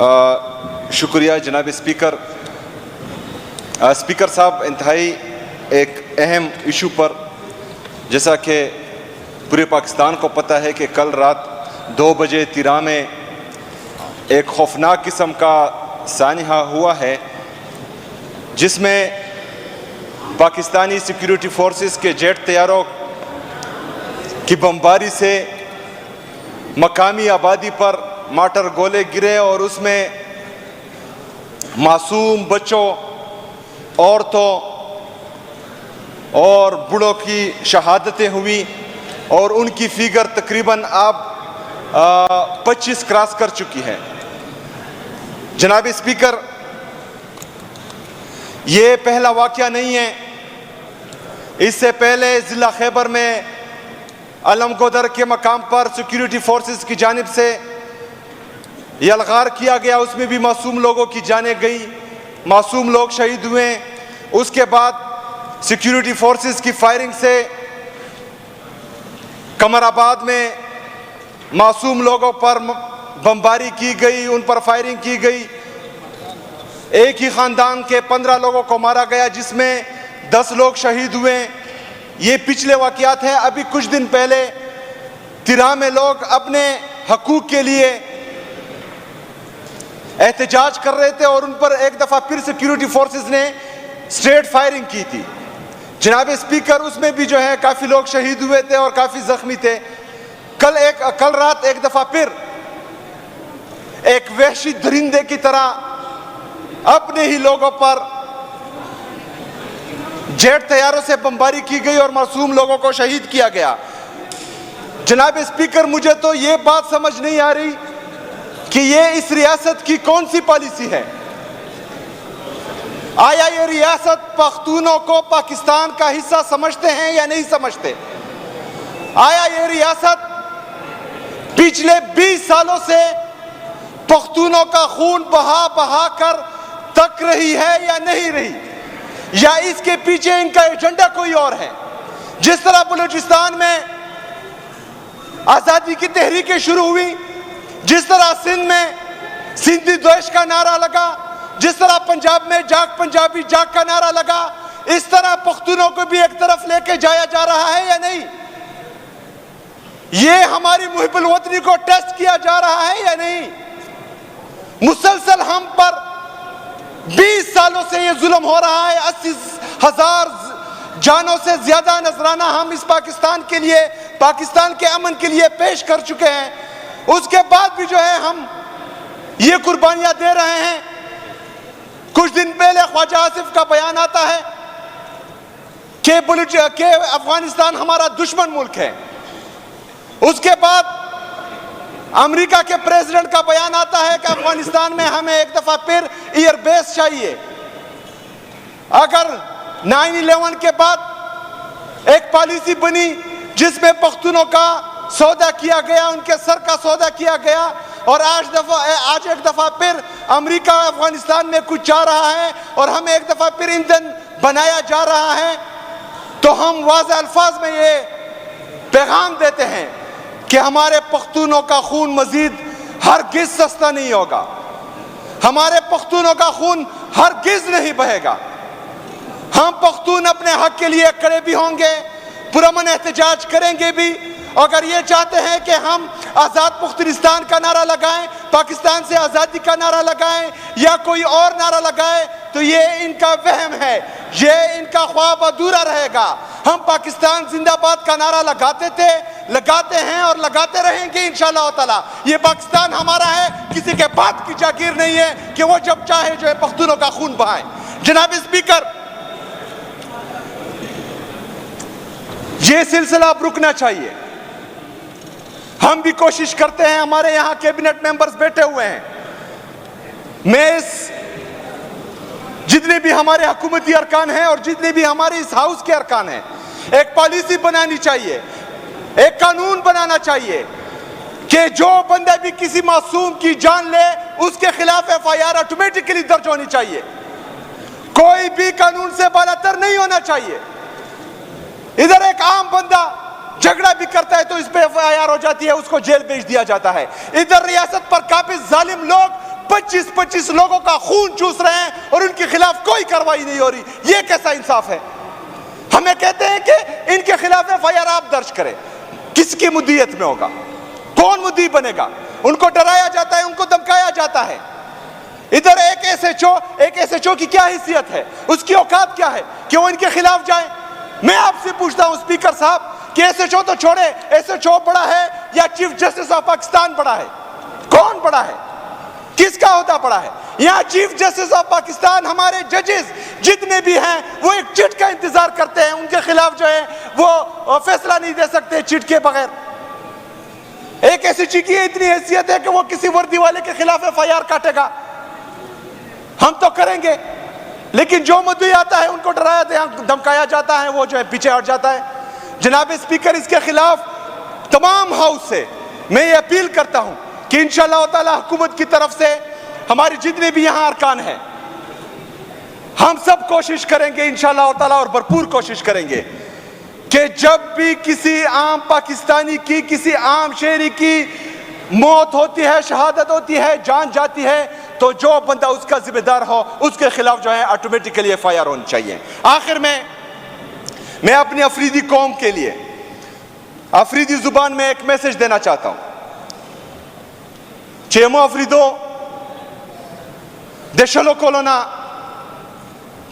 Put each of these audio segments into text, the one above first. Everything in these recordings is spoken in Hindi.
शुक्रिया जनाब स्पीकर। स्पीकर साहब, इंतहाई एक अहम इशू पर, जैसा कि पूरे पाकिस्तान को पता है कि कल रात 2 बजे तिरा में एक खौफनाक किस्म का सानिहा हुआ है, जिसमें पाकिस्तानी सिक्योरिटी फोर्सेस के जेट तैयारों की बमबारी से मकामी आबादी पर माटर गोले गिरे और उसमें मासूम बच्चों, औरतों और बूढ़ों की शहादतें हुई और उनकी फिगर तकरीबन अब 25 क्रॉस कर चुकी है। जनाब स्पीकर, ये पहला वाक़या नहीं है। इससे पहले ज़िला खैबर में अलमगोदर के मकाम पर सिक्योरिटी फोर्सेस की जानिब से यलगार किया गया, उसमें भी मासूम लोगों की जानें गई, मासूम लोग शहीद हुए। उसके बाद सिक्योरिटी फोर्सेस की फायरिंग से कमराबाद में मासूम लोगों पर बमबारी की गई, उन पर फायरिंग की गई। एक ही खानदान के 15 लोगों को मारा गया, जिसमें 10 लोग शहीद हुए। ये पिछले वाक़यात हैं। अभी कुछ दिन पहले तिरा में लोग अपने हकूक़ के लिए एहतजाज कर रहे थे और उन पर एक दफ़ा फिर सिक्योरिटी फोर्सेस ने स्ट्रेट फायरिंग की थी। जनाब स्पीकर, उसमें भी जो है काफ़ी लोग शहीद हुए थे और काफ़ी ज़ख्मी थे। कल रात एक दफ़ा फिर एक वहशी दरिंदे की तरह अपने ही लोगों पर जेट तैयारों से बमबारी की गई और मासूम लोगों को शहीद किया गया। जनाब स्पीकर, मुझे तो ये बात समझ नहीं आ रही कि ये इस रियासत की कौन सी पॉलिसी है। आया ये रियासत पख्तूनों को पाकिस्तान का हिस्सा समझते हैं या नहीं समझते? आया ये रियासत पिछले 20 सालों से पख्तूनों का खून बहा बहा कर तक रही है या नहीं रही, या इसके पीछे इनका एजेंडा कोई और है? जिस तरह बलूचिस्तान में आजादी की तहरीकें शुरू हुई, जिस तरह सिंध में सिंधी द्वेष का नारा लगा, जिस तरह पंजाब में जाग पंजाबी जाग का नारा लगा, इस तरह पख्तूनों को भी एक तरफ लेके जाया जा रहा है या नहीं? ये हमारी मुहिब्बुल वतनी को टेस्ट किया जा रहा है या नहीं? मुसलसल हम पर 20 सालों से ये जुल्म हो रहा है। 80,000 जानों से ज्यादा नजराना हम इस पाकिस्तान के लिए, पाकिस्तान के अमन के लिए पेश कर चुके हैं। उसके बाद भी जो है हम ये कुर्बानियां दे रहे हैं। कुछ दिन पहले ख्वाजा आसिफ का बयान आता है कि अफगानिस्तान हमारा दुश्मन मुल्क है। उसके बाद अमेरिका के प्रेसिडेंट का बयान आता है कि अफगानिस्तान में हमें एक दफा फिर एयर बेस चाहिए। अगर 9/11 के बाद एक पॉलिसी बनी जिसमें पख्तूनों का सौदा किया गया, उनके सर का सौदा किया गया, और आज एक दफा फिर अमेरिका अफगानिस्तान में कुछ चाह रहा है और हमें एक दफा फिर ईंधन बनाया जा रहा है, तो हम वाज़ेह अल्फाज में ये पैगाम देते हैं कि हमारे पख्तूनों का खून मजीद हरगिज सस्ता नहीं होगा। हमारे पख्तूनों का खून हरगिज नहीं बहेगा। हम पख्तून अपने हक के लिए खड़े भी होंगे, पुरअमन एहतजाज करेंगे भी। अगर ये चाहते हैं कि हम आज़ाद पुख्तनिस्तान का नारा लगाएं, पाकिस्तान से आज़ादी का नारा लगाएं या कोई और नारा लगाएं, तो ये इनका वहम है, ये इनका ख्वाब अधूरा रहेगा। हम पाकिस्तान जिंदाबाद का नारा लगाते थे, लगाते हैं और लगाते रहेंगे इंशाअल्लाह ताला। ये पाकिस्तान हमारा है, किसी के बाप की जागीर नहीं है कि वो जब चाहे जो है पख्तूनों का खून बहाए। जनाब स्पीकर, ये सिलसिला अब रुकना चाहिए। हम भी कोशिश करते हैं, हमारे यहाँ कैबिनेट मेंबर्स बैठे हुए हैं, मैं इस जितने भी हमारे हुकूमती अरकान हैं और जितने भी हमारे इस हाउस के अरकान हैं, एक पॉलिसी बनानी चाहिए, एक कानून बनाना चाहिए कि जो बंदा भी किसी मासूम की जान ले उसके खिलाफ FIR ऑटोमेटिकली दर्ज होनी चाहिए। कोई भी कानून से बालातर नहीं होना चाहिए। इधर एक आम बंदा झगड़ा भी करता है तो इस पे FIR हो जाती है, उसको जेल भेज दिया जाता है। इधर रियासत पर काबिज जालिम लोग 25-25 लोगों का खून चूस रहे हैं और उनके खिलाफ कोई कार्रवाई नहीं हो रही। ये कैसा इंसाफ है? हमें कहते हैं कि इनके खिलाफ एफआईआर आप दर्ज करें। किसकी मुद्दियत में होगा? कौन मुद्दी बनेगा? उनको डराया जाता है, उनको धमकाया जाता है। इधर एक एसएचओ की क्या हैसियत है? उसकी औकात क्या है कि वो इनके खिलाफ जाए? मैं आपसे पूछता हूं स्पीकर साहब कि एसएचओ तो छोड़े, एसएचओ बड़ा है या चीफ जस्टिस ऑफ पाकिस्तान बड़ा है? कौन बड़ा है? किसका होता बड़ा है? यहाँ चीफ जस्टिस ऑफ पाकिस्तान, हमारे जजेस जितने भी हैं वो एक चिट का इंतजार करते हैं। उनके खिलाफ जो है वो फैसला नहीं दे सकते चिट के बगैर। एक एसएचओ की इतनी हैसियत है कि वो किसी वर्दी वाले के खिलाफ एफआईआर काटेगा। हम तो करेंगे, लेकिन जो मुद्दे आता है उनको डराया धमकाया जाता है, वो जो है पीछे हट जाता है। जनाब स्पीकर, इसके खिलाफ तमाम हाउस से मैं ये अपील करता हूं कि इंशाअल्लाह ताला हुकूमत की तरफ से हमारे जितने भी यहाँ अरकान हैं, हम सब कोशिश करेंगे इंशाअल्लाह ताला और भरपूर कोशिश करेंगे कि जब भी किसी आम पाकिस्तानी की, किसी आम शहरी की मौत होती है, शहादत होती है, जान जाती है, तो जो बंदा उसका जिम्मेदार हो उसके खिलाफ जो है ऑटोमेटिकली एफआईआर होनी चाहिए। आखिर में मैं अपनी अफरीदी कौम के लिए अफरीदी जुबान में एक मैसेज देना चाहता हूं। चेमो अफरीदो देशलो कोलोना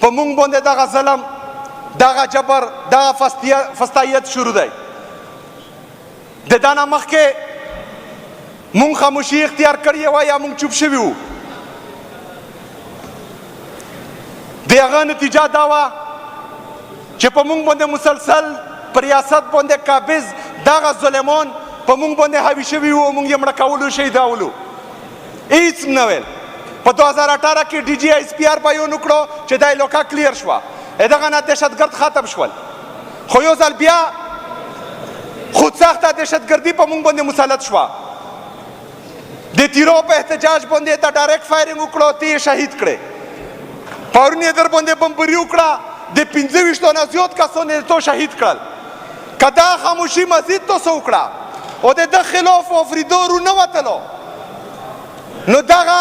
पमुंग बोंदे दागा जलम, दागा जबर, दागा फस्तायत शुरू दे दाना मख के मुंग खामोशी इख्तियार करिए हुआ या मुंग चुप शवी हूं देगा नतीजा दावा चे पमुंग बोंदे मुसलसल परियासत बोंदे काबिज दागा जुलेमोन पमुंग बोंदे हावी शवी हूं मुंग यमड़ा काउलू शहीदाउलू इस नवेल पर 2018 की DGISPR पायो नुकड़ो चेदाई लोका क्लियर शवा एदागाना दहशतगर्द खातम शवल खोयोजाल बिया खुद साख्ता दहशतगर्दी पमुंग बोंदे मुसलत शवा दे तीरों पे एहतजाज बोंदे ता डायरेक्ट फायरिंग उकड़ो ती शहीद करे पावरनी अदर बोंदे बम्बरी उकड़ा दे 25 तो नजियत का सोने तो शहीद करल कदा खामोशी मस्जिद तो सो उकड़ा ओ दे दखिलोफ अफरीदोरु नवतलो नो दागा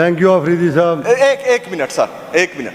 थैंक यू अफरीदी साहब एक मिनट सर एक मिनट